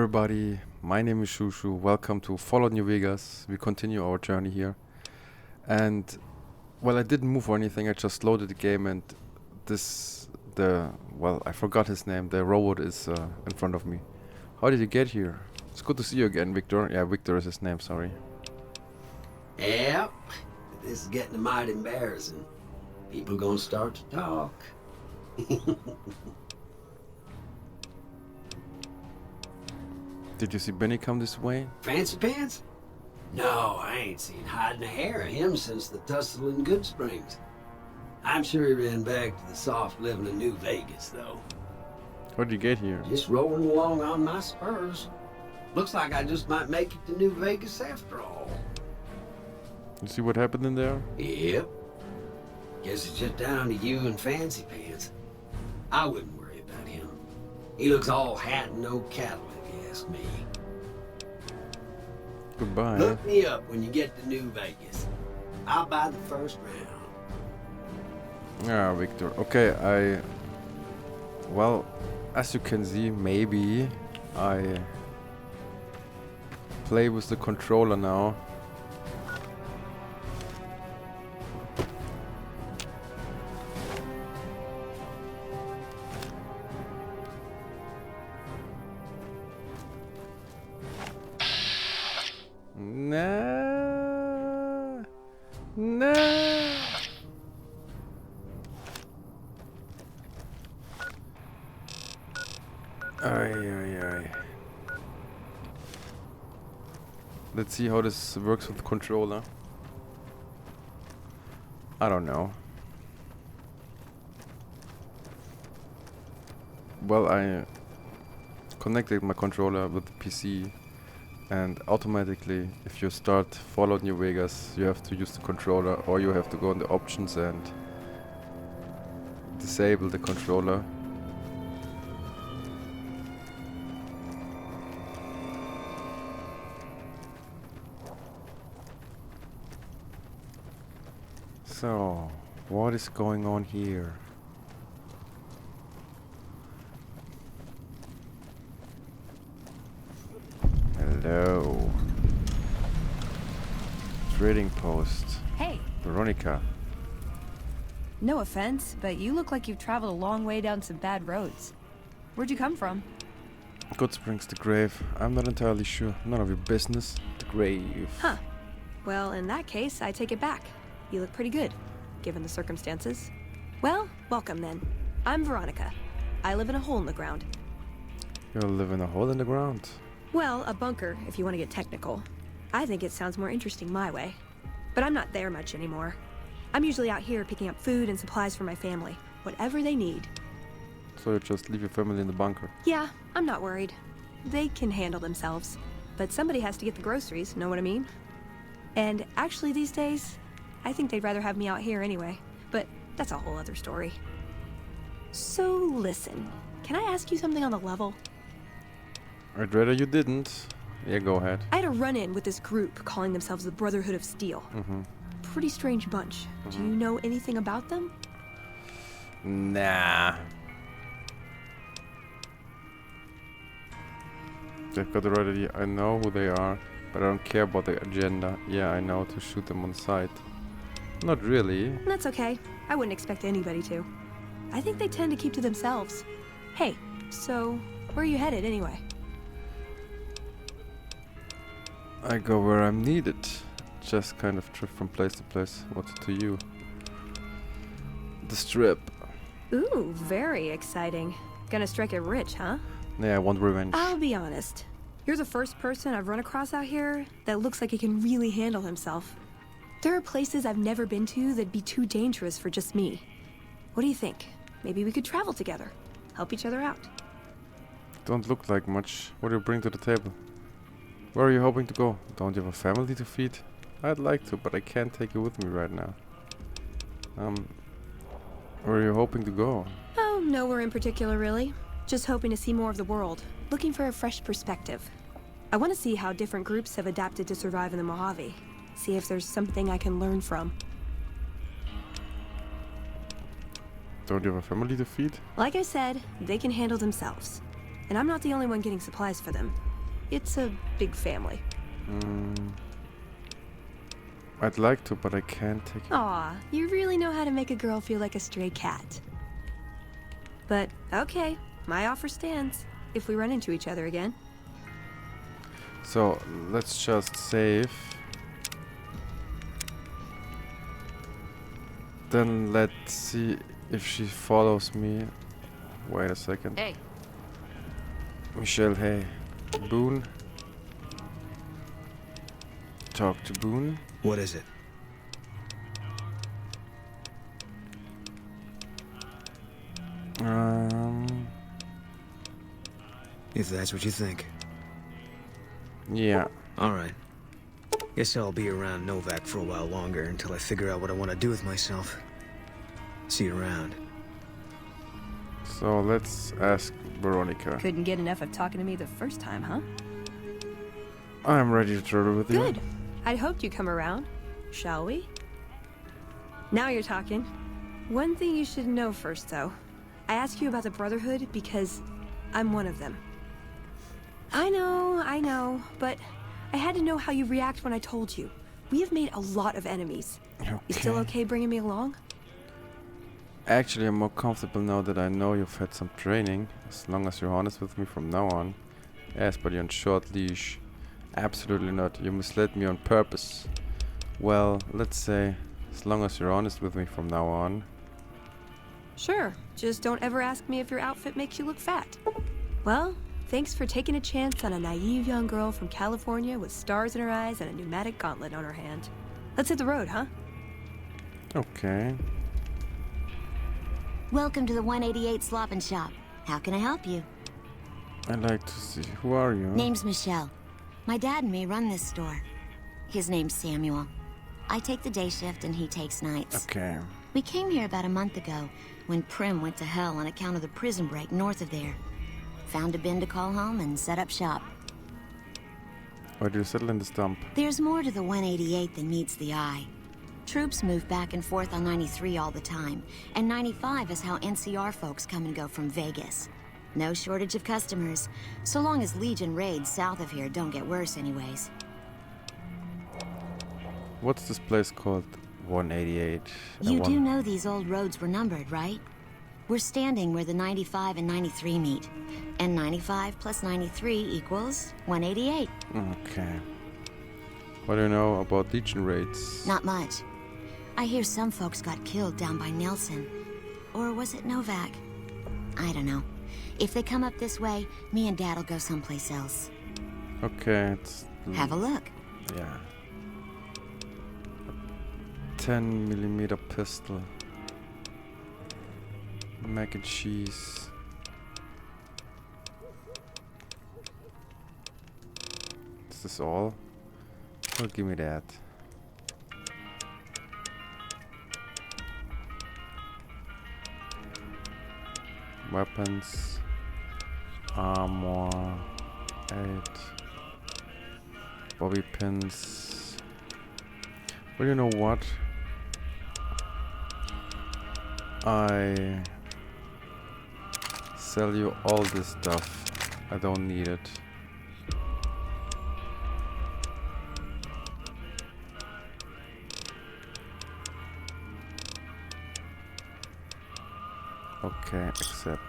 everybody, my name is Shushu. Welcome to Fallout New Vegas. We continue our journey here. And, well, I didn't move or anything, I just loaded the game and I forgot his name, the robot is in front of me. How did you get here? It's good to see you again, Victor. Yeah, Victor is his name, sorry. Yep, this is getting mighty embarrassing. People gonna start to talk. Did you see Benny come this way? Fancy Pants? No, I ain't seen hiding a hair of him since the tussle in Goodsprings. I'm sure he ran back to the soft living of New Vegas, though. How did you get here? Just rolling along on my spurs. Looks like I just might make it to New Vegas after all. You see what happened in there? Yep. Guess it's just down to you and Fancy Pants. I wouldn't worry about him. He looks all hat and no cattle, if you ask me. Goodbye. Look me up when you get to New Vegas. I'll buy the first round. Yeah, Victor. Okay, well, as you can see, maybe I play with the controller now. Nah. Nah. Ay. Let's see how this works with the controller. I don't know. Well, I connected my controller with the PC, and automatically, if you start Fallout New Vegas, you have to use the controller, or you have to go in the options and disable the controller. So, what is going on here? Hello. Trading post. Hey, Veronica. no offense, but you look like you've traveled a long way down some bad roads. Where'd you come from? Goodsprings, the grave. I'm not entirely sure. None of your business. The grave. Huh. Well, in that case, I take it back. You look pretty good, given the circumstances. Well, welcome then. I'm Veronica. I live in a hole in the ground. You live in a hole in the ground. Well, a bunker, if you want to get technical. I think it sounds more interesting my way. But I'm not there much anymore. I'm usually out here picking up food and supplies for my family. Whatever they need. So you just leave your family in the bunker. Yeah, I'm not worried. They can handle themselves. But somebody has to get the groceries, know what I mean? And actually these days, I think they'd rather have me out here anyway. But that's a whole other story. So listen, can I ask you something on the level? I'd rather you didn't. Yeah, go ahead. I had a run-in with this group calling themselves the Brotherhood of Steel. Mm-hmm. Pretty strange bunch. Do you know anything about them? Nah. They've got the right idea. I know who they are, but I don't care about the agenda. Yeah, I know to shoot them on sight. Not really. That's okay. I wouldn't expect anybody to. I think they tend to keep to themselves. Hey, so where are you headed anyway? I go where I'm needed. Just kind of drift from place to place. What's to you? The strip. Ooh, very exciting. Gonna strike it rich, huh? Yeah, I want revenge. I'll be honest. You're the first person I've run across out here that looks like he can really handle himself. There are places I've never been to that'd be too dangerous for just me. What do you think? Maybe we could travel together. Help each other out. Don't look like much. What do you bring to the table? Where are you hoping to go? Don't you have a family to feed? I'd like to, but I can't take you with me right now. Where are you hoping to go? Oh, nowhere in particular, really. Just hoping to see more of the world. Looking for a fresh perspective. I want to see how different groups have adapted to survive in the Mojave. See if there's something I can learn from. Don't you have a family to feed? Like I said, they can handle themselves. And I'm not the only one getting supplies for them. It's a big family. I'd like to, but I can't take it. Aw, you really know how to make a girl feel like a stray cat. But, okay, my offer stands, if we run into each other again. So, let's just save. Then let's see if she follows me. Wait a second. Hey. Michelle, hey. Boone. Talk to Boone. What is it? If that's what you think. Yeah. Alright. Guess I'll be around Novak for a while longer until I figure out what I want to do with myself. See you around. So let's ask Veronica. Couldn't get enough of talking to me the first time, huh? I'm ready to travel with you. Good. I'd hoped you'd come around. Shall we? Now you're talking. One thing you should know first, though. I ask you about the Brotherhood because I'm one of them. I know, but I had to know how you react when I told you. We have made a lot of enemies. You still okay bringing me along? Actually, I'm more comfortable now that I know you've had some training. As long as you're honest with me from now on. Yes, but you're on short leash. Absolutely not. You misled me on purpose. Well, let's say, as long as you're honest with me from now on. Sure. Just don't ever ask me if your outfit makes you look fat. Well, thanks for taking a chance on a naive young girl from California with stars in her eyes and a pneumatic gauntlet on her hand. Let's hit the road, huh? Okay. Welcome to the 188 Slop and Shop. How can I help you? I'd like to see. Who are you? Name's Michelle. My dad and me run this store. His name's Samuel. I take the day shift and he takes nights. Okay. We came here about a month ago when Prim went to hell on account of the prison break north of there. Found a bin to call home and set up shop. Why do you settle in this dump? There's more to the 188 than meets the eye. Troops move back and forth on 93 all the time, and 95 is how NCR folks come and go from Vegas. No shortage of customers, so long as Legion raids south of here don't get worse anyways. What's this place called? 188. You do know these old roads were numbered, right? We're standing where the 95 and 93 meet, and 95 plus 93 equals 188. Okay. What do you know about Legion raids? Not much. I hear some folks got killed down by Nelson. Or was it Novak? I don't know. If they come up this way, me and Dad'll go someplace else. Okay, it's... Have a look. Yeah. 10mm pistol. Mac and cheese. Is this all? Oh, give me that. Weapons. Armor. 8. Bobby pins. Well, you know what? I sell you all this stuff. I don't need it. Okay, accept.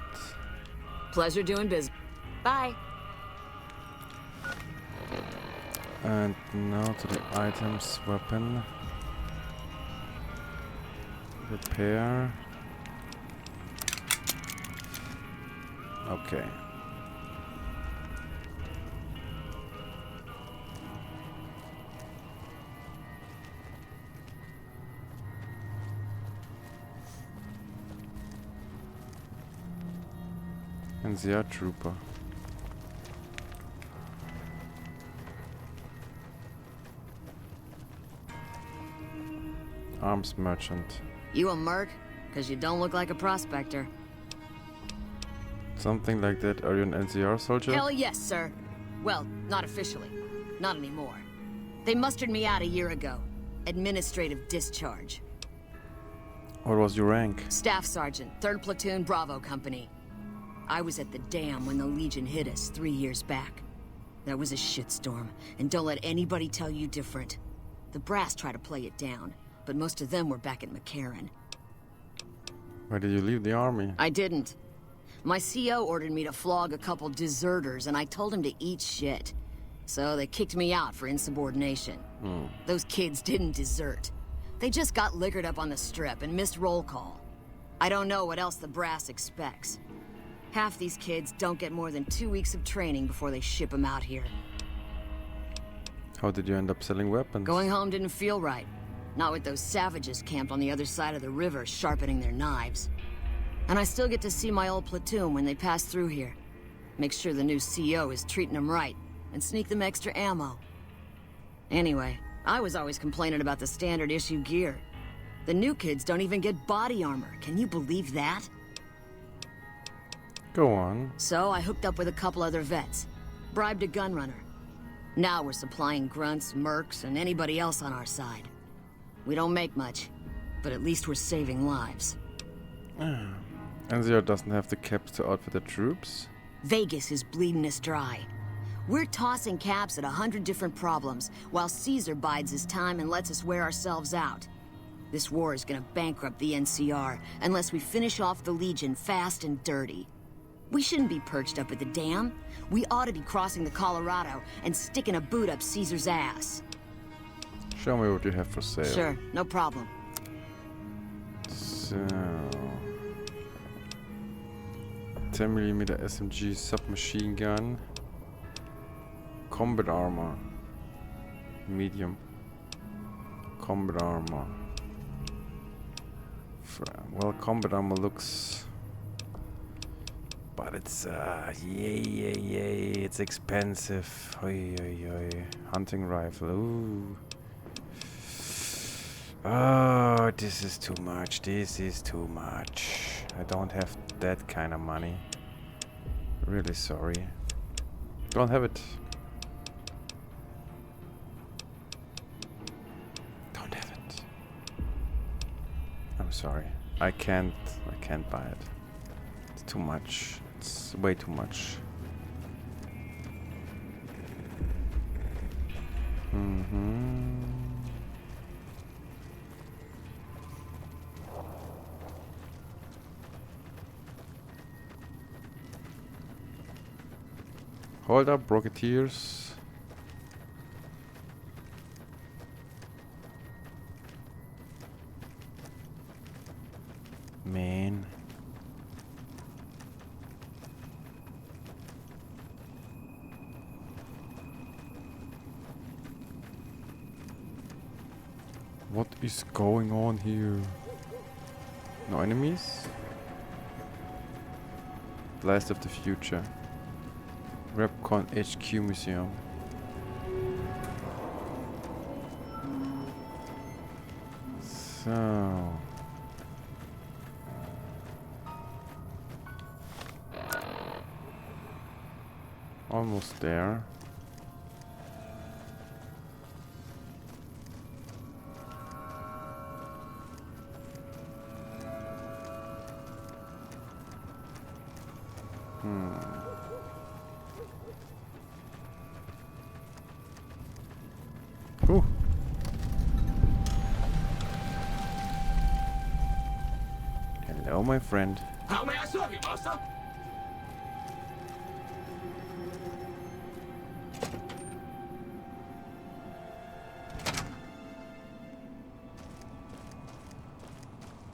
Pleasure doing business. Bye. And now to the items, weapon. Repair. Okay. And the art trooper. Arms merchant. You a merc? Cause you don't look like a prospector. Something like that. Are you an NCR soldier? Hell yes, sir. Well, not officially. Not anymore. They mustered me out a year ago. Administrative discharge. What was your rank? Staff Sergeant, 3rd Platoon, Bravo Company. I was at the dam when the Legion hit us 3 years back. That was a shitstorm, and don't let anybody tell you different. The brass try to play it down, but most of them were back at McCarran. Why did you leave the army? I didn't. My CO ordered me to flog a couple deserters, and I told him to eat shit. So they kicked me out for insubordination. Those kids didn't desert. They just got liquored up on the strip and missed roll call. I don't know what else the brass expects. Half these kids don't get more than 2 weeks of training before they ship them out here. How did you end up selling weapons? Going home didn't feel right. Not with those savages camped on the other side of the river sharpening their knives. And I still get to see my old platoon when they pass through here. Make sure the new CO is treating them right, and sneak them extra ammo. Anyway, I was always complaining about the standard issue gear. The new kids don't even get body armor. Can you believe that? Go on. So I hooked up with a couple other vets. Bribed a gunrunner. Now we're supplying grunts, mercs, and anybody else on our side. We don't make much, but at least we're saving lives. NCR doesn't have the caps to outfit the troops? Vegas is bleeding us dry. We're tossing caps at 100 different problems, while Caesar bides his time and lets us wear ourselves out. This war is gonna bankrupt the NCR unless we finish off the Legion fast and dirty. We shouldn't be perched up at the dam. We ought to be crossing the Colorado and sticking a boot up Caesar's ass. Show me what you have for sale. Sure, no problem. So... 10mm SMG submachine gun. Combat armor. Medium. Combat armor. Well, combat armor looks... But it's, it's expensive. Oy, oy, oy. Hunting rifle, ooh. Oh, this is too much. This is too much. I don't have that kind of money. Really sorry. Don't have it. Don't have it. I'm sorry. I can't buy it. It's too much. It's way too much. Hold up, Rocketeers. Man. What is going on here? No enemies? Blast of the Future. Repcon HQ Museum. So... almost there. Ooh. Hello, my friend. How may I serve you, master?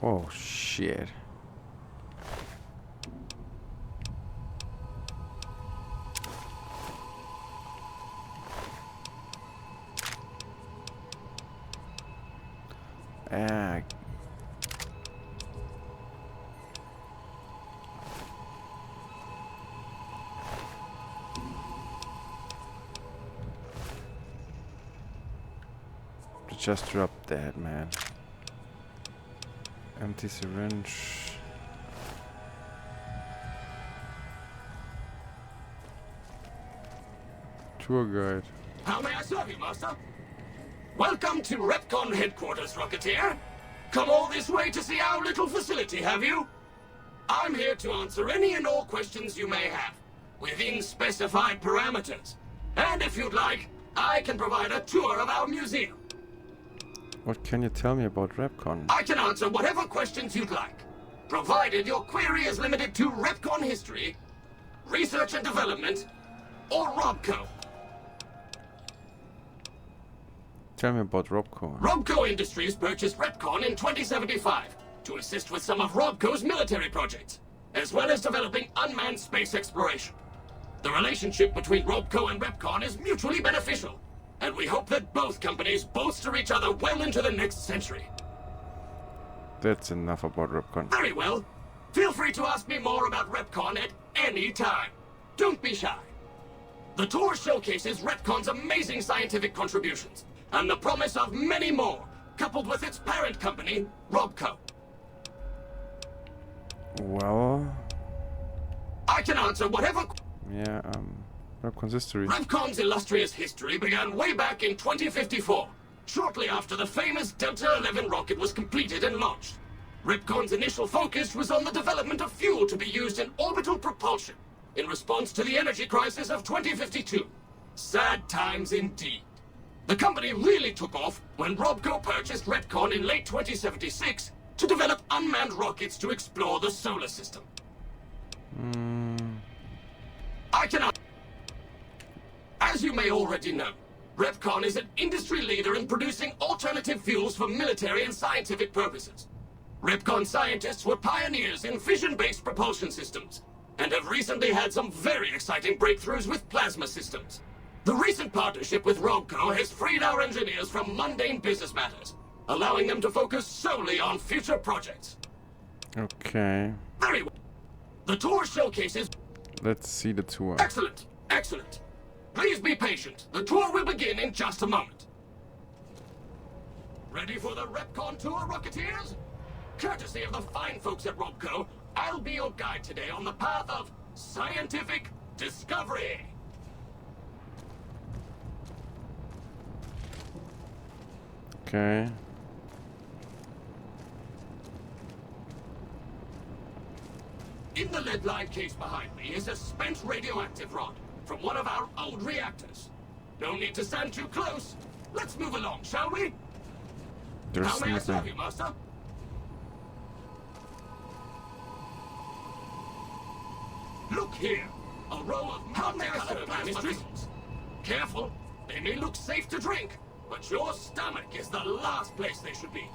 Oh, shit. Just drop that, man. Empty syringe. Tour guide. How may I serve you, master? Welcome to Repcon headquarters, Rocketeer. Come all this way to see our little facility, have you? I'm here to answer any and all questions you may have, within specified parameters. And if you'd like, I can provide a tour of our museum. What can you tell me about Repcon? I can answer whatever questions you'd like, provided your query is limited to Repcon history, research and development, or Robco. Tell me about Robco. Robco Industries purchased Repcon in 2075 to assist with some of Robco's military projects, as well as developing unmanned space exploration. The relationship between Robco and Repcon is mutually beneficial, and we hope that both companies bolster each other well into the next century. That's enough about Repcon. Very well. Feel free to ask me more about Repcon at any time. Don't be shy. The tour showcases Repcon's amazing scientific contributions, and the promise of many more, coupled with its parent company, Robco. Well, I can answer whatever... yeah, Repcon's history. Repcon's illustrious history began way back in 2054, shortly after the famous Delta-11 rocket was completed and launched. Repcon's initial focus was on the development of fuel to be used in orbital propulsion, in response to the energy crisis of 2052. Sad times indeed. The company really took off when Robco purchased Repcon in late 2076 to develop unmanned rockets to explore the solar system. I cannot... As you may already know, Repcon is an industry leader in producing alternative fuels for military and scientific purposes. Repcon scientists were pioneers in fission-based propulsion systems, and have recently had some very exciting breakthroughs with plasma systems. The recent partnership with Robco has freed our engineers from mundane business matters, allowing them to focus solely on future projects. Okay, Very well. The tour showcases... let's see the tour. Excellent, excellent. Please be patient. The tour will begin in just a moment. Ready for the Repcon tour, Rocketeers? Courtesy of the fine folks at Robco, I'll be your guide today on the path of scientific discovery. Okay. In the lead-lined case behind me is a spent radioactive rod from one of our old reactors. No need to stand too close. Let's move along, shall we? There's How may I serve nothing. you, Master? Look here. A row of multicolored plasma crystals. Careful. They may look safe to drink, but your stomach is the last place they should be.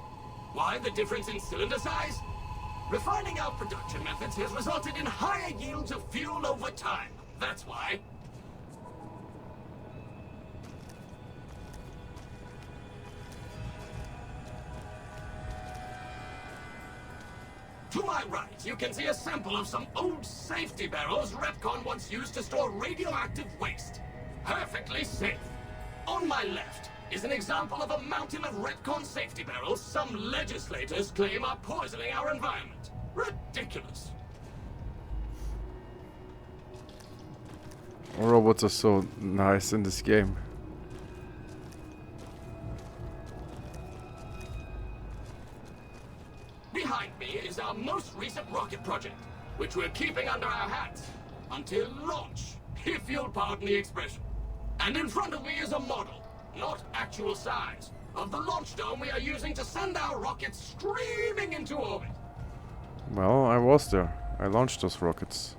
Why the difference in cylinder size? Refining our production methods has resulted in higher yields of fuel over time. That's why. To my right, you can see a sample of some old safety barrels Repcon once used to store radioactive waste. Perfectly safe. On my left is an example of a mountain of Repcon safety barrels some legislators claim are poisoning our environment. Ridiculous. Robots are so nice in this game. Behind me is our most recent rocket project, which we're keeping under our hats until launch, if you'll pardon the expression. And in front of me is a model, not actual size, of the launch dome we are using to send our rockets screaming into orbit. Well, I was there. I launched those rockets.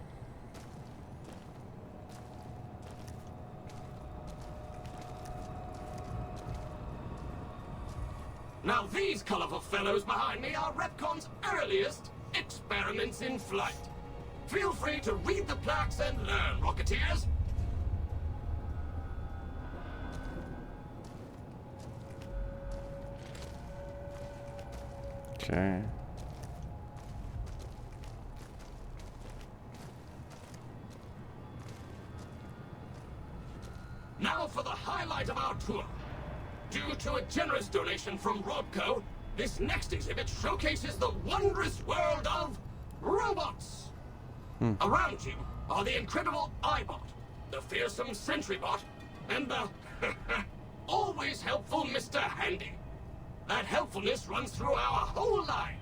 Now these colorful fellows behind me are Repcon's earliest experiments in flight. Feel free to read the plaques and learn, Rocketeers. Okay. Now for the highlight of our tour. Due to a generous donation from Robco, this next exhibit showcases the wondrous world of robots. Around you are the incredible iBot, the fearsome SentryBot, and the always helpful Mr. Handy. That helpfulness runs through our whole line.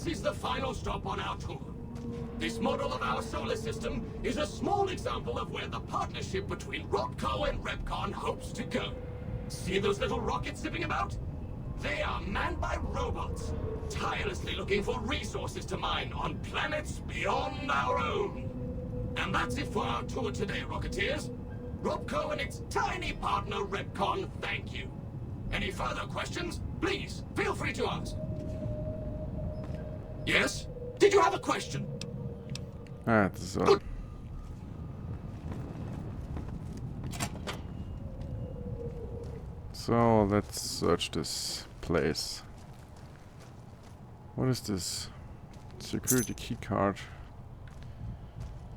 is the final stop on our tour. This model of our solar system is a small example of where the partnership between RobCo and Repcon hopes to go. See those little rockets zipping about? They are manned by robots, tirelessly looking for resources to mine on planets beyond our own. And that's it for our tour today, Rocketeers. RobCo and its tiny partner, Repcon, thank you. Any further questions? Please, feel free to ask. Yes? Did you have a question? Alright, so... So, let's search this place. What is this? Security key card.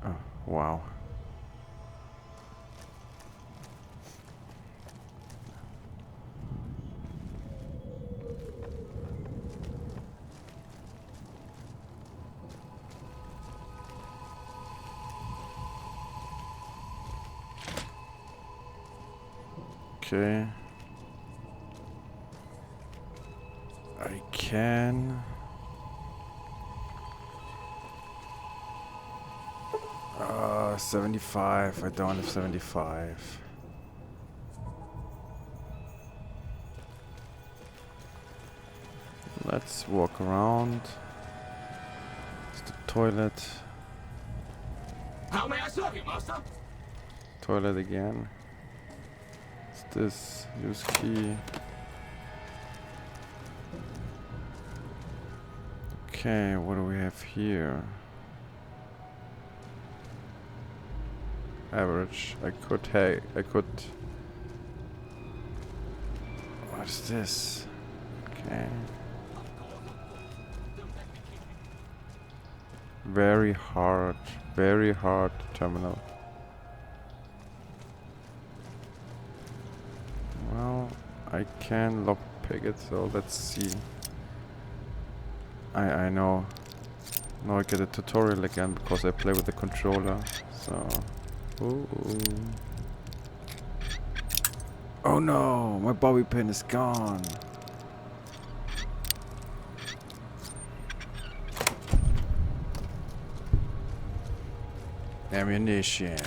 Oh, wow. Okay. I can... 75. I don't have 75. Let's walk around. It's the toilet. How may I serve you, Master? Toilet again. What's this? Use key. Okay, what do we have here? Average. I could. What is this? Okay. Very hard terminal. Well, I can lockpick it, so let's see. I know. Now I get a tutorial again because I play with the controller. So. Ooh. Oh no, my bobby pin is gone. Ammunition.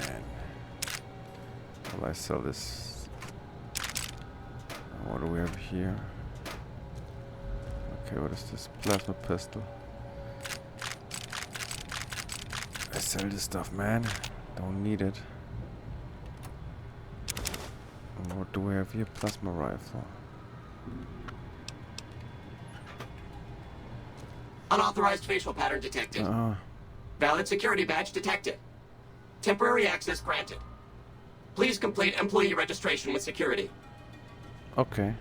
Will I sell this? What do we have here? Okay, what is this? Plasma pistol. I sell this stuff, man. Don't need it. And what do we have here? Plasma rifle. Unauthorized facial pattern detected. Valid security badge detected. Temporary access granted. Please complete employee registration with security. Okay.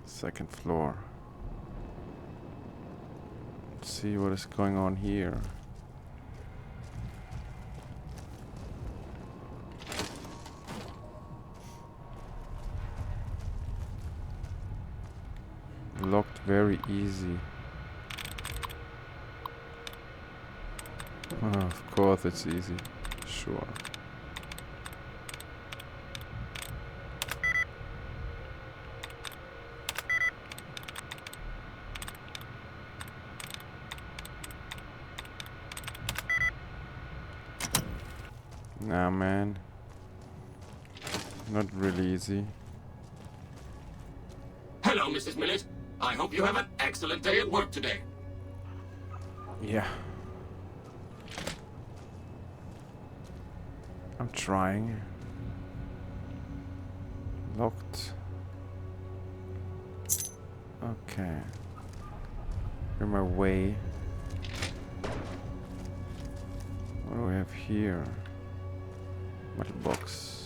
Second floor. Let's see what is going on here. Locked very easy. Oh, of course it's easy. Sure. Nah, man. Not really easy. Hello, Mrs. Millet. I hope you have an excellent day at work today. Yeah. I'm trying. Locked. Okay. In my way. What do we have here? Metal box.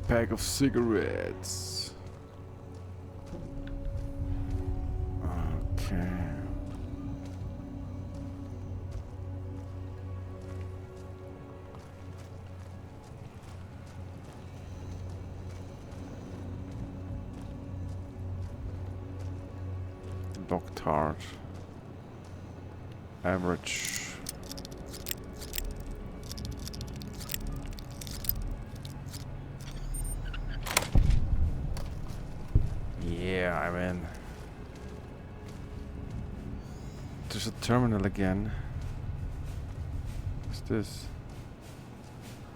Pack of cigarettes. Dog tart. Average. Yeah, I'm in. There's a terminal again. What's this?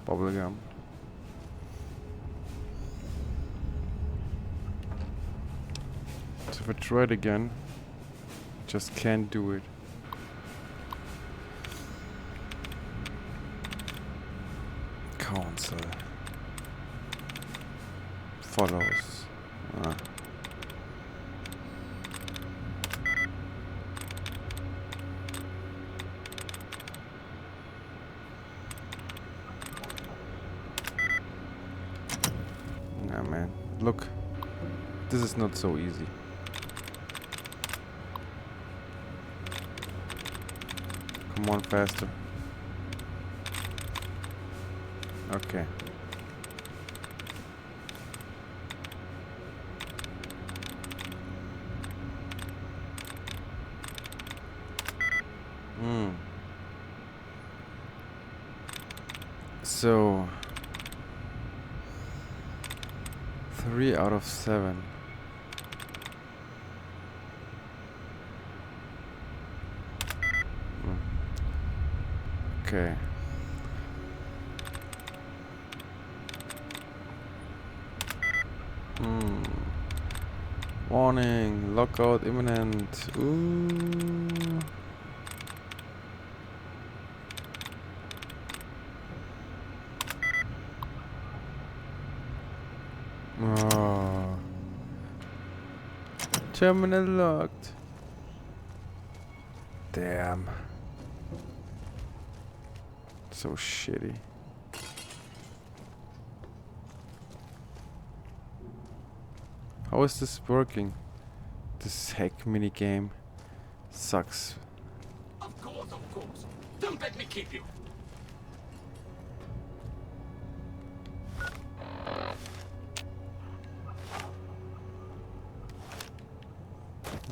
Bubblegum. So if I try it again, just can't do it. Council. Follows. Ah. Nah, man. Look. This is not so easy. Come on, faster. Okay. So 3 out of 7. Okay. Warning, lockout imminent. Ooh. Oh. Terminal locked. Damn. So shitty. How is this working? This heck mini game sucks. Of course, of course. Don't let me keep you.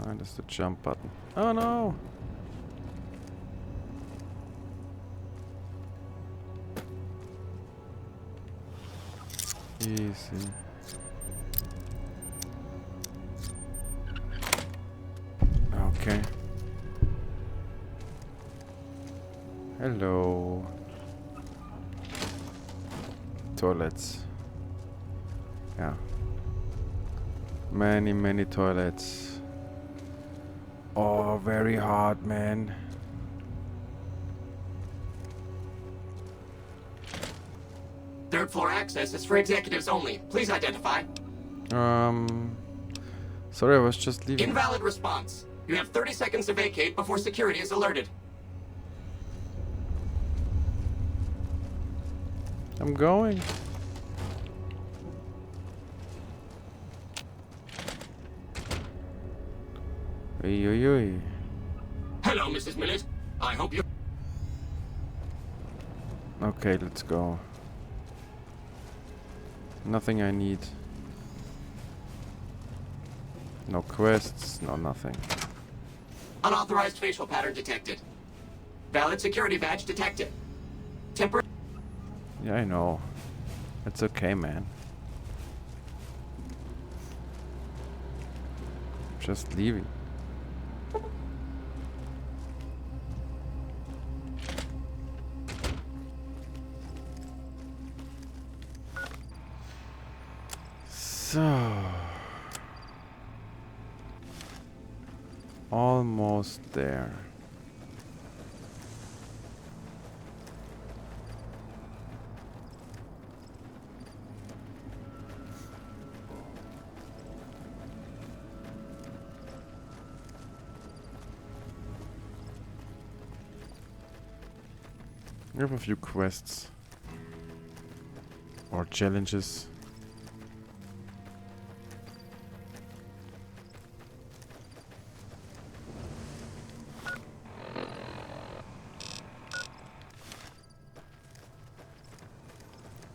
Ah, that's the jump button. Oh no! Easy. Okay. Hello. Toilets. Yeah. Many toilets. Oh, very hard, man. Third floor access is for executives only. Please identify. Sorry, I was just leaving. Invalid response. You have 30 seconds to vacate before security is alerted. I'm going. Oi, oi, oi. Hello, Mrs. Millett. I hope you... Okay, let's go. Nothing I need. No quests, no nothing. Unauthorized facial pattern detected. Valid security badge detected. Temporary... Yeah, I know. It's okay, man. Just leaving. So... almost there. We have a few quests or challenges.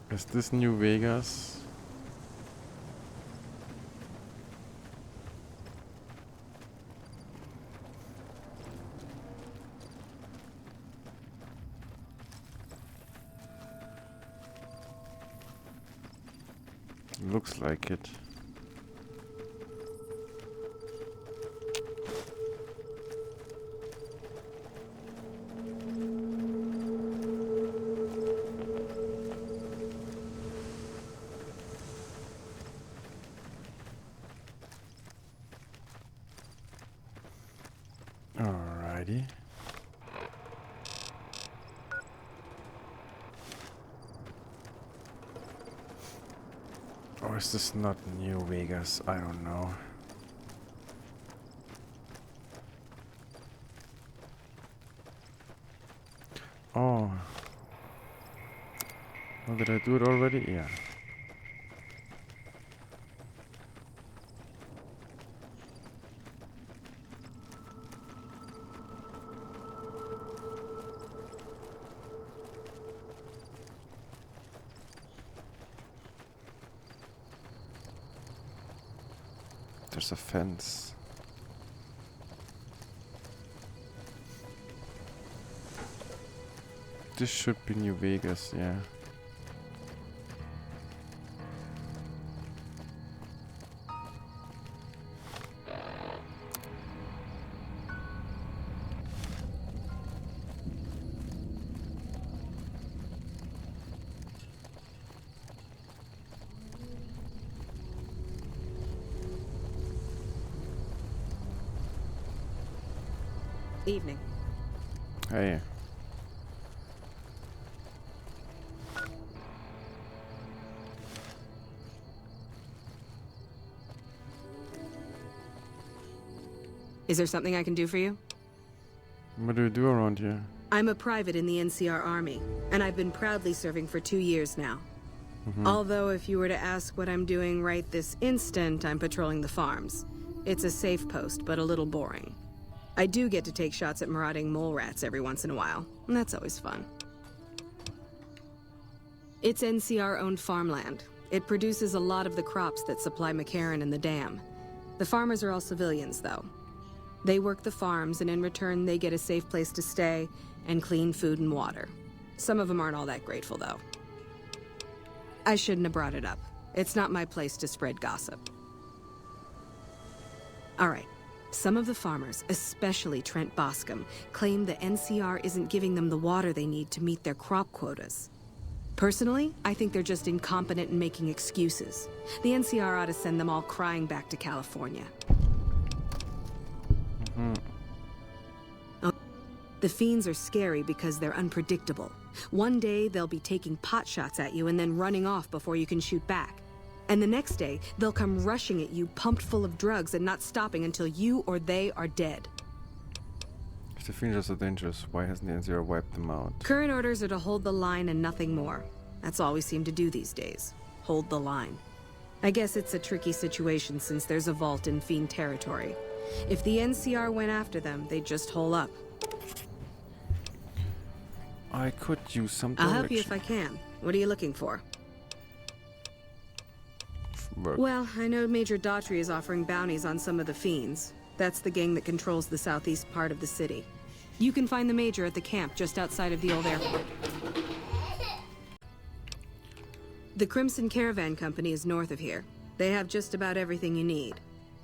Is this New Vegas? Looks like it. Alrighty. Or is this not New Vegas? I don't know. Oh. Oh, did I do it already? Yeah. There's a fence. This should be New Vegas, yeah. Evening. Hey. Is there something I can do for you? What do you do around here? I'm a private in the NCR Army, and I've been proudly serving for 2 years now. Although if you were to ask what I'm doing right this instant, I'm patrolling the farms. It's a safe post, but a little boring. I do get to take shots at marauding mole rats every once in a while, and that's always fun. It's NCR-owned farmland. It produces a lot of the crops that supply McCarran and the dam. The farmers are all civilians, though. They work the farms, and in return, they get a safe place to stay and clean food and water. Some of them aren't all that grateful, though. I shouldn't have brought it up. It's not my place to spread gossip. All right. Some of the farmers, especially Trent Boscom, claim the NCR isn't giving them the water they need to meet their crop quotas. Personally, I think they're just incompetent and making excuses. The NCR ought to send them all crying back to California. Oh, the fiends are scary because they're unpredictable. One day, they'll be taking pot shots at you and then running off before you can shoot back. And the next day, they'll come rushing at you, pumped full of drugs and not stopping until you or they are dead. If the Fiends are so dangerous, why hasn't the NCR wiped them out? Current orders are to hold the line and nothing more. That's all we seem to do these days. Hold the line. I guess it's a tricky situation since there's a vault in Fiend territory. If the NCR went after them, they'd just hole up. I could use some I'll direction. help you if I can. What are you looking for? Work. Well, I know Major Daughtry is offering bounties on some of the Fiends. That's the gang that controls the southeast part of the city. You can find the Major at the camp just outside of the old airport. The Crimson Caravan Company is north of here. They have just about everything you need.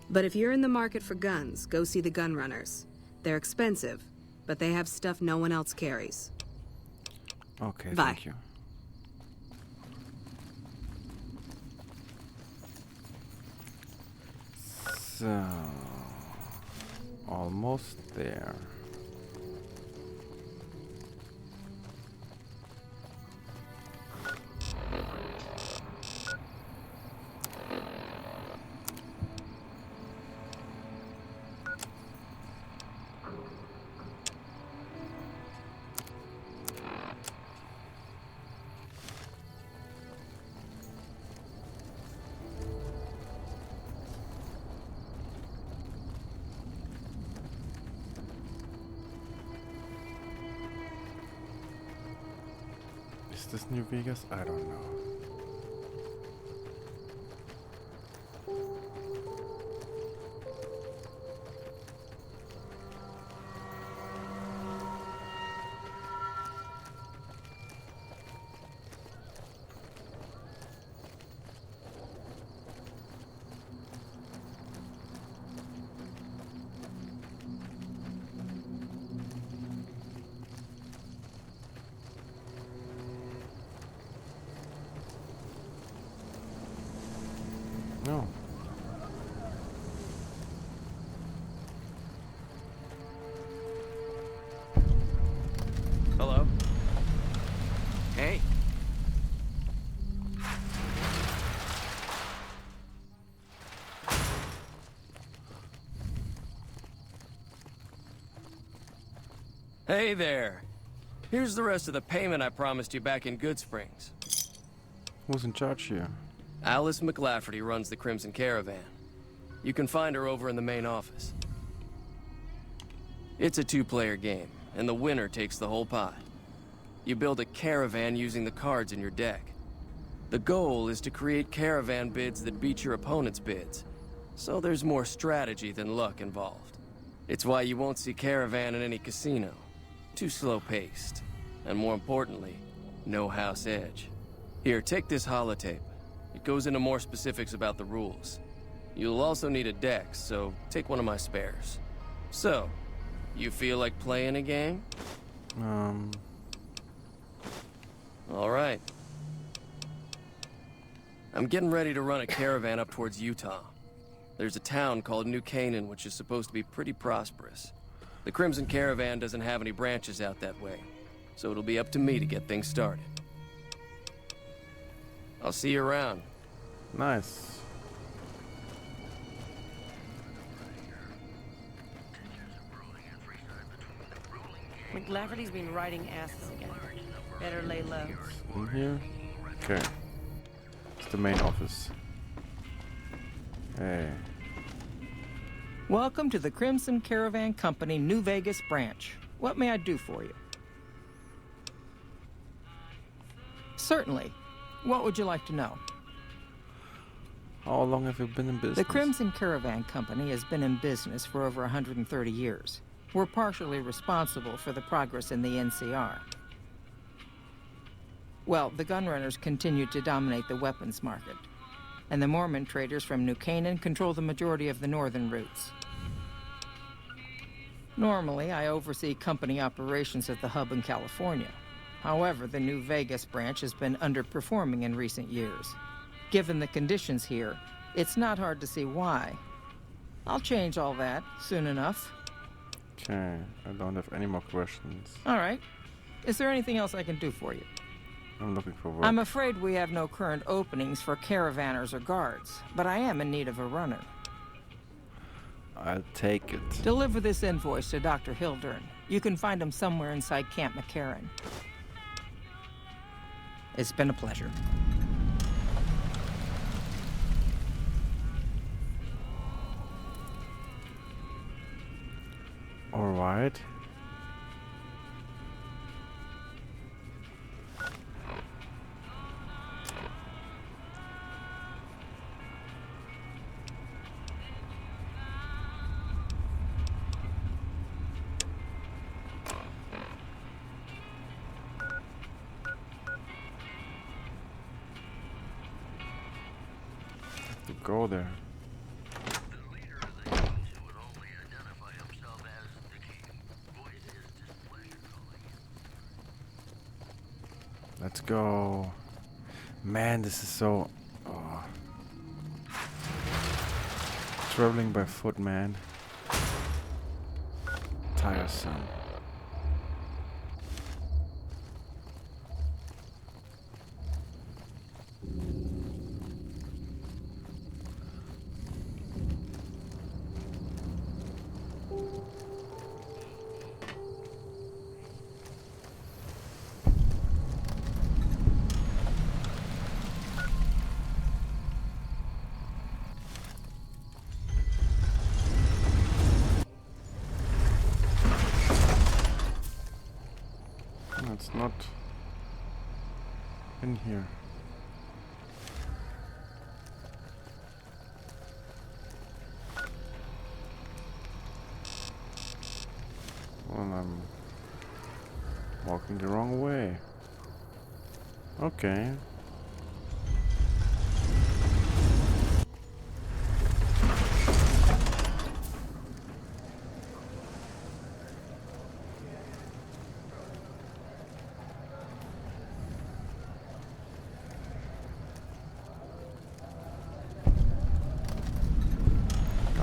But if you're in the market for guns, go see the Gun Runners. They're expensive, but they have stuff no one else carries. Okay, Bye. thank you. So, almost there. Is this New Vegas? I don't know. No. Hello? Hey. Hey there. Here's the rest of the payment I promised you back in Goodsprings. Who's in charge here? Alice McLafferty runs the Crimson Caravan. You can find her over in the main office. It's a two-player game, and the winner takes the whole pot. You build a caravan using the cards in your deck. The goal is to create caravan bids that beat your opponent's bids, so there's more strategy than luck involved. It's why you won't see caravan in any casino. Too slow-paced, and more importantly, no house edge. Here, take this holotape. It goes into more specifics about the rules. You'll also need a deck, so take one of my spares. So, you feel like playing a game? All right. I'm getting ready to run a caravan up towards Utah. There's a town called New Canaan, which is supposed to be pretty prosperous. The Crimson Caravan doesn't have any branches out that way, so it'll be up to me to get things started. I'll see you around. Nice. McLafferty's been riding asses again. Better lay low. In here? Okay. It's the main office. Hey. Welcome to the Crimson Caravan Company New Vegas branch. What may I do for you? Certainly. What would you like to know? How long have you been in business? The Crimson Caravan Company has been in business for over 130 years. We're partially responsible for the progress in the NCR. Well, the gunrunners continue to dominate the weapons market, and the Mormon traders from New Canaan control the majority of the northern routes. Normally, I oversee company operations at the hub in California. However, the New Vegas branch has been underperforming in recent years. Given the conditions here, it's not hard to see why. I'll change all that soon enough. Okay, I don't have any more questions. All right. Is there anything else I can do for you? I'm looking for work. I'm afraid we have no current openings for caravanners or guards, but I am in need of a runner. I'll take it. Deliver this invoice to Dr. Hildern. You can find him somewhere inside Camp McCarran. It's been a pleasure. All right. Have to go there. Let's go. Man, this is so... Oh. Traveling by foot, man. Tiresome. It's not in here. Well, I'm walking the wrong way. Okay.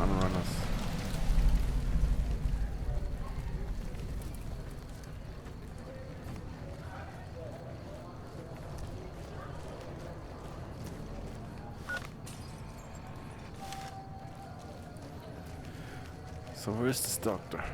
gunrunners. So where is this doctor?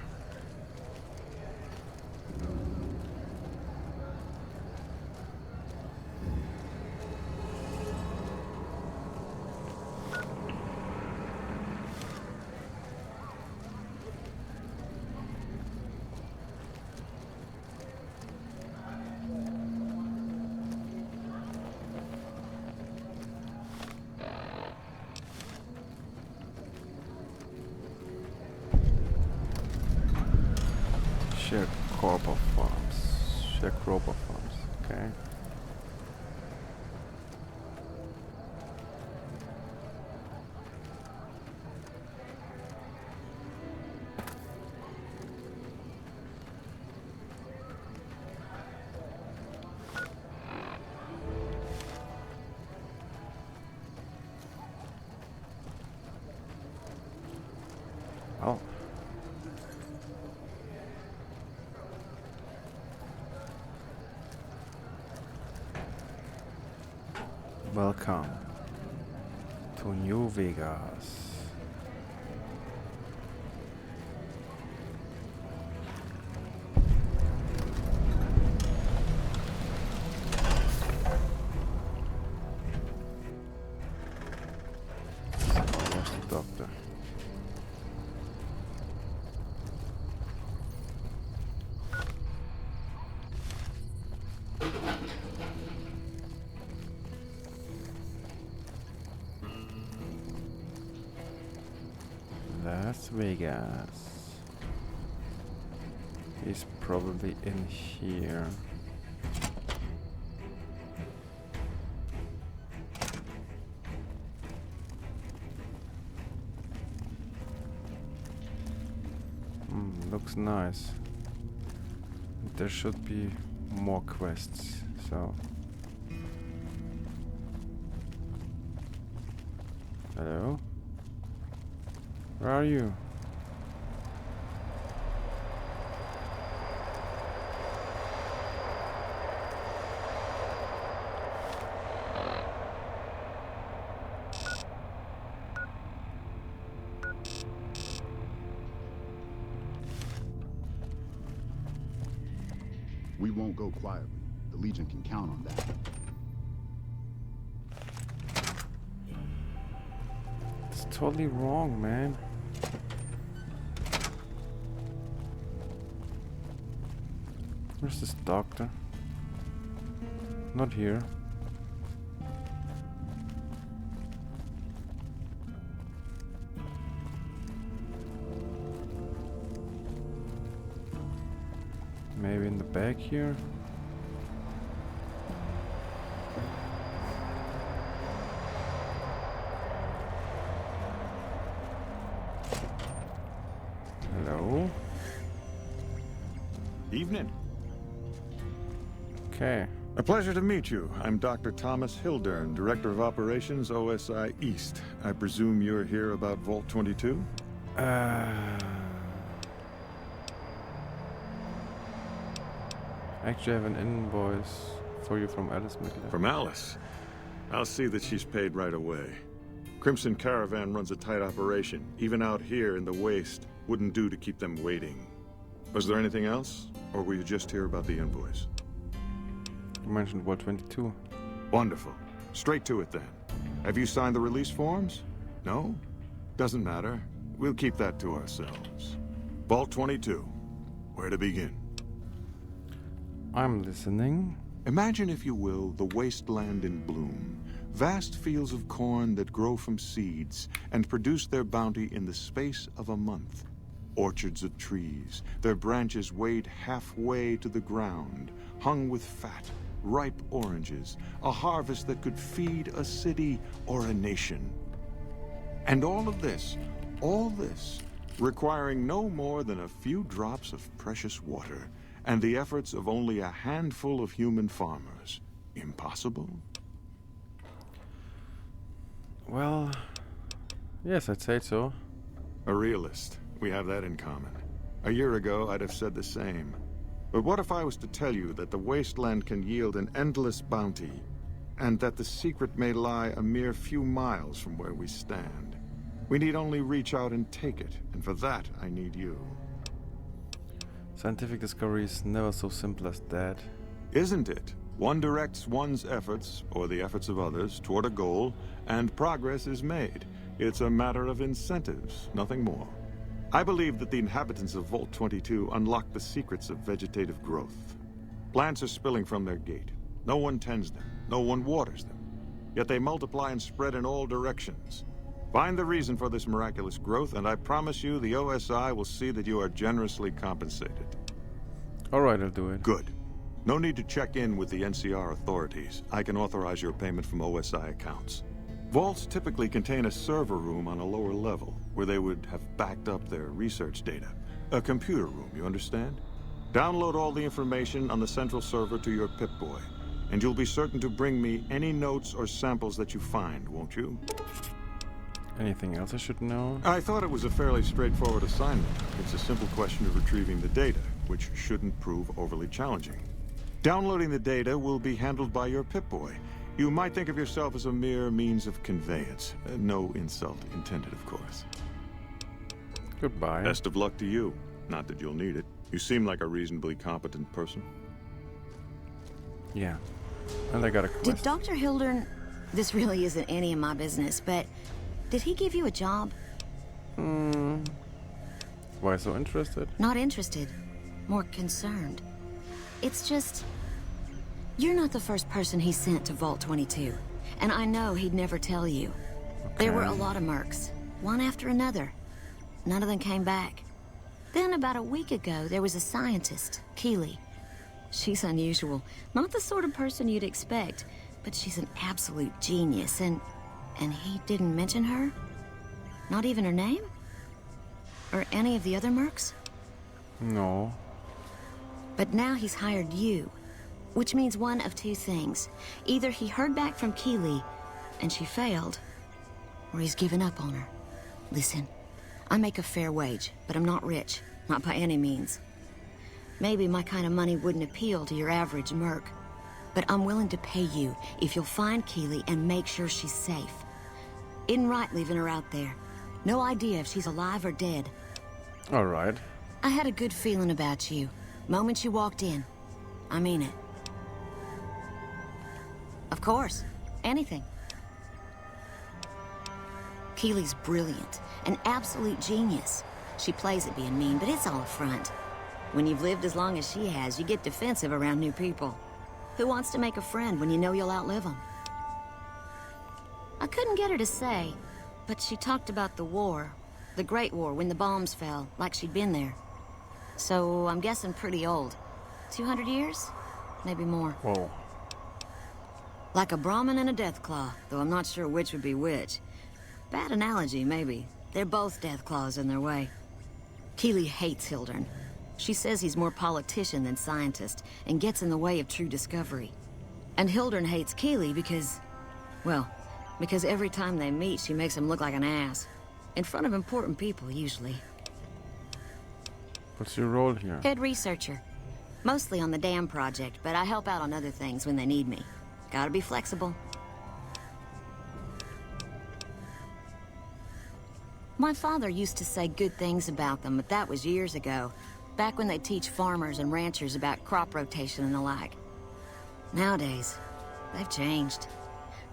Sharecropper farms, okay. Oh. Welcome to New Vegas. Where's the doctor? Las Vegas. He's probably in here. Looks nice. There should be more quests, so. Hello? Where are you? We won't go quietly. The Legion can count on that. It's totally wrong, man. Where's this doctor? Not here. Maybe in the back here? Hello? Evening. Okay. A pleasure to meet you. I'm Dr. Thomas Hildern, Director of Operations, OSI East. I presume you're here about Vault 22? Actually, I have an invoice for you from Alice McLean. From Alice? I'll see that she's paid right away. Crimson Caravan runs a tight operation. Even out here in the waste, wouldn't do to keep them waiting. Was there anything else? Or were you just here about the invoice? You mentioned Vault 22. Wonderful. Straight to it then. Have you signed the release forms? No? Doesn't matter. We'll keep that to ourselves. Vault 22. Where to begin? I'm listening. Imagine, if you will, the wasteland in bloom. Vast fields of corn that grow from seeds and produce their bounty in the space of a month. Orchards of trees, their branches weighed halfway to the ground, hung with fat, ripe oranges, a harvest that could feed a city or a nation. And all this, requiring no more than a few drops of precious water, and the efforts of only a handful of human farmers. Impossible? Well, yes, I'd say so. A realist. We have that in common. A year ago, I'd have said the same. But what if I was to tell you that the wasteland can yield an endless bounty, and that the secret may lie a mere few miles from where we stand? We need only reach out and take it, and for that, I need you. Scientific discovery is never so simple as that. Isn't it? One directs one's efforts, or the efforts of others, toward a goal, and progress is made. It's a matter of incentives, nothing more. I believe that the inhabitants of Vault 22 unlock the secrets of vegetative growth. Plants are spilling from their gate. No one tends them, no one waters them. Yet they multiply and spread in all directions. Find the reason for this miraculous growth, and I promise you the OSI will see that you are generously compensated. Alright, I'll do it. Good. No need to check in with the NCR authorities. I can authorize your payment from OSI accounts. Vaults typically contain a server room on a lower level, where they would have backed up their research data. A computer room, you understand? Download all the information on the central server to your Pip-Boy, and you'll be certain to bring me any notes or samples that you find, won't you? Anything else I should know? I thought it was a fairly straightforward assignment. It's a simple question of retrieving the data, which shouldn't prove overly challenging. Downloading the data will be handled by your Pip-Boy. You might think of yourself as a mere means of conveyance. No insult intended, of course. Goodbye. Best of luck to you. Not that you'll need it. You seem like a reasonably competent person. Yeah. And I got a quest. Did Dr. Hildern... This really isn't any of my business, but... Did he give you a job? Why so interested? Not interested. More concerned. It's just... You're not the first person he sent to Vault 22. And I know he'd never tell you. Okay. There were a lot of mercs. One after another. None of them came back. Then about a week ago, there was a scientist, Keeley. She's unusual. Not the sort of person you'd expect. But she's an absolute genius, and he didn't mention her? Not even her name? Or any of the other mercs? No. But now he's hired you. Which means one of two things. Either he heard back from Keeley, and she failed, or he's given up on her. Listen, I make a fair wage, but I'm not rich. Not by any means. Maybe my kind of money wouldn't appeal to your average merc. But I'm willing to pay you if you'll find Keeley and make sure she's safe. Isn't right leaving her out there. No idea if she's alive or dead. Alright. I had a good feeling about you. Moment you walked in. I mean it. Of course. Anything. Keeley's brilliant. An absolute genius. She plays at being mean, but it's all a front. When you've lived as long as she has, you get defensive around new people. Who wants to make a friend when you know you'll outlive them? I couldn't get her to say, but she talked about the war. The Great War, when the bombs fell, like she'd been there. So, I'm guessing pretty old. 200 years? Maybe more. Whoa. Like a Brahmin and a Deathclaw, though I'm not sure which would be which. Bad analogy, maybe. They're both Deathclaws in their way. Keeley hates Hildern. She says he's more politician than scientist, and gets in the way of true discovery. And Hildern hates Keeley because... well, because every time they meet, she makes him look like an ass. In front of important people, usually. What's your role here? Head researcher. Mostly on the dam project, but I help out on other things when they need me. Gotta be flexible. My father used to say good things about them, but that was years ago. Back when they teach farmers and ranchers about crop rotation and the like. Nowadays, they've changed.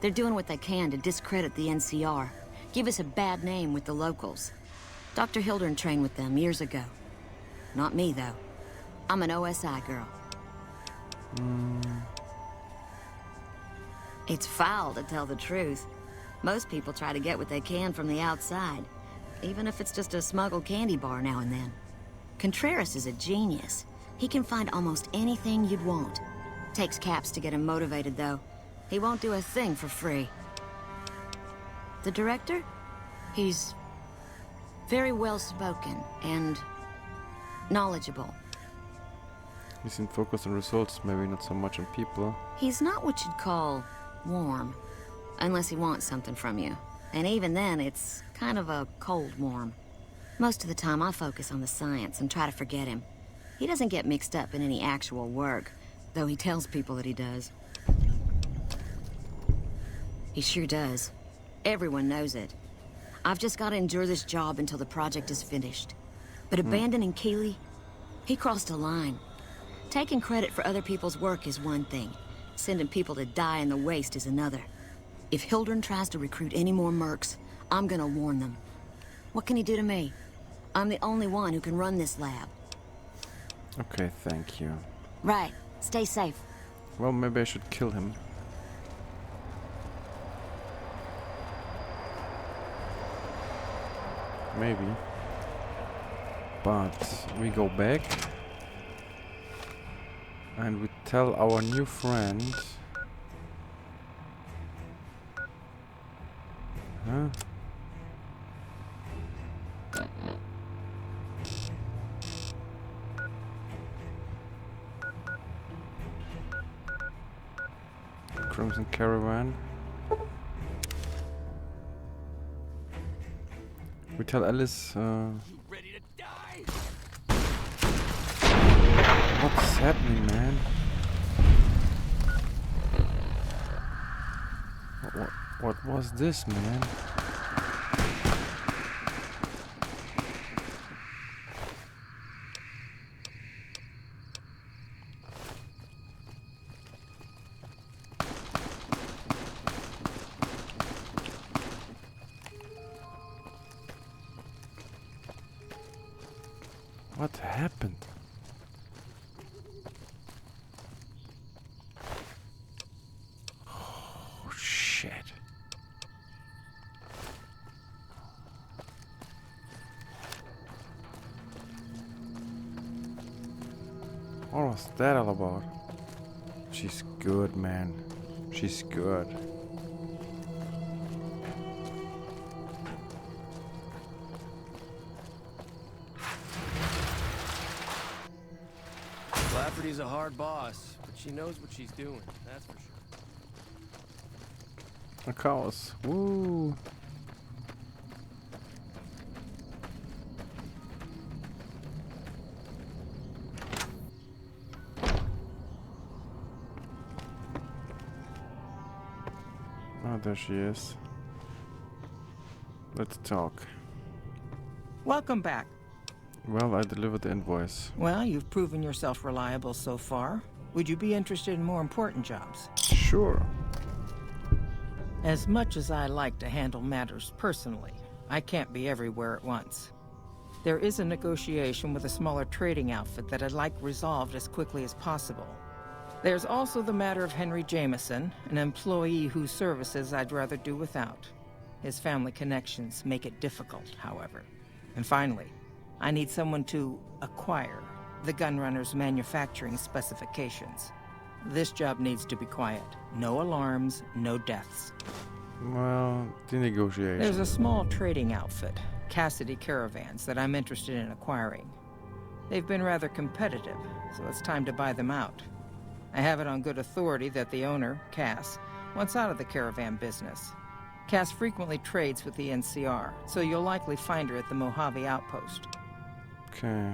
They're doing what they can to discredit the NCR. Give us a bad name with the locals. Dr. Hildern trained with them years ago. Not me, though. I'm an OSI girl. It's foul to tell the truth. Most people try to get what they can from the outside, even if it's just a smuggled candy bar now and then. Contreras is a genius. He can find almost anything you'd want. Takes caps to get him motivated, though. He won't do a thing for free. The director? He's very well-spoken and knowledgeable. He seemed focused on results, maybe not so much on people. He's not what you'd call warm, unless he wants something from you. And even then, it's kind of a cold warm. Most of the time, I focus on the science and try to forget him. He doesn't get mixed up in any actual work, though he tells people that he does. He sure does. Everyone knows it. I've just got to endure this job until the project is finished. But abandoning Keeley, he crossed a line. Taking credit for other people's work is one thing. Sending people to die in the waste is another. If Hildren tries to recruit any more mercs, I'm gonna warn them. What can he do to me? I'm the only one who can run this lab. Okay, thank you. Right. Stay safe. Well, maybe I should kill him. Maybe. But we go back. And we tell our new friend... Huh? Crimson Caravan. We tell Alice, Ready to die? what's happening, man? What was this, man? What happened? Oh, shit. What was that all about? She's good, man. She's good. Lafferty's a hard boss, but she knows what she's doing, that's for sure. A chaos. Woo! Oh, there she is. Let's talk. Welcome back. Well, I delivered the invoice. Well, you've proven yourself reliable so far. Would you be interested in more important jobs? Sure. As much as I like to handle matters personally, I can't be everywhere at once. There is a negotiation with a smaller trading outfit that I'd like resolved as quickly as possible. There's also the matter of Henry Jameson, an employee whose services I'd rather do without. His family connections make it difficult, however. And finally, I need someone to acquire the Gunrunner's manufacturing specifications. This job needs to be quiet. No alarms, no deaths. Well, the negotiation. There's a small trading outfit, Cassidy Caravans, that I'm interested in acquiring. They've been rather competitive, so it's time to buy them out. I have it on good authority that the owner, Cass, wants out of the caravan business. Cass frequently trades with the NCR, so you'll likely find her at the Mojave Outpost. Okay.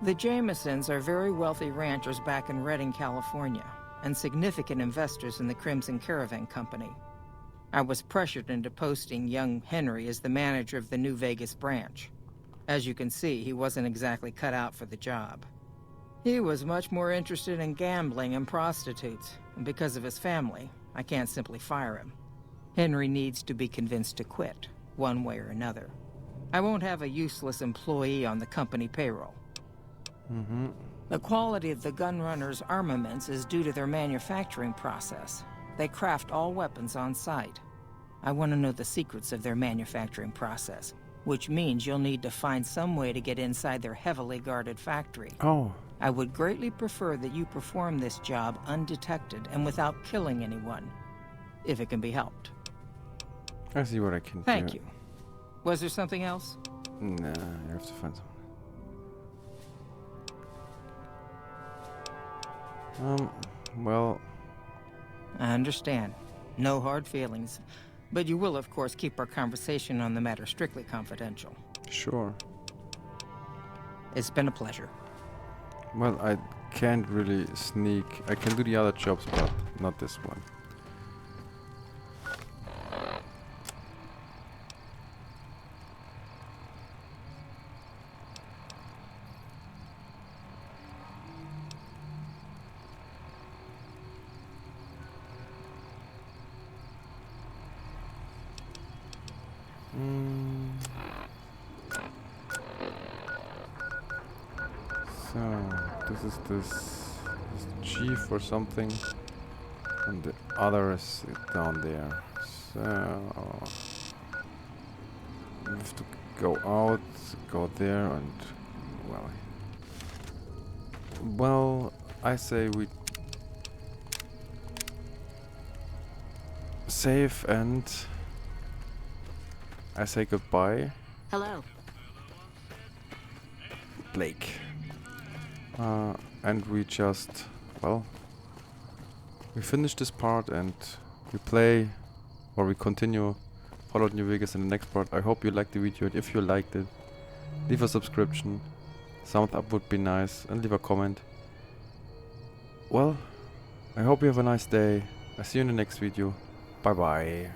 The Jamesons are very wealthy ranchers back in Redding, California, and significant investors in the Crimson Caravan Company. I was pressured into posting young Henry as the manager of the New Vegas branch. As you can see, he wasn't exactly cut out for the job. He was much more interested in gambling and prostitutes, and because of his family, I can't simply fire him. Henry needs to be convinced to quit, one way or another. I won't have a useless employee on the company payroll. The quality of the Gunrunner's armaments is due to their manufacturing process. They craft all weapons on site. I want to know the secrets of their manufacturing process, which means you'll need to find some way to get inside their heavily guarded factory. Oh. I would greatly prefer that you perform this job undetected and without killing anyone, if it can be helped. I see what I can do. Thank you. Was there something else? Nah, you have to find someone. Well... I understand. No hard feelings. But you will, of course, keep our conversation on the matter strictly confidential. Sure. It's been a pleasure. Well, I can't really sneak. I can do the other jobs, but not this one. So, this is this chief or something, and the other is down there. So, we have to go out, go there, and well, I say we save and I say goodbye. Hello. Blake. And we just, well, we finish this part and we play or we continue Fallout New Vegas in the next part. I hope you liked the video, and if you liked it, leave a subscription, thumbs up would be nice, and leave a comment. Well, I hope you have a nice day. I see you in the next video. Bye bye.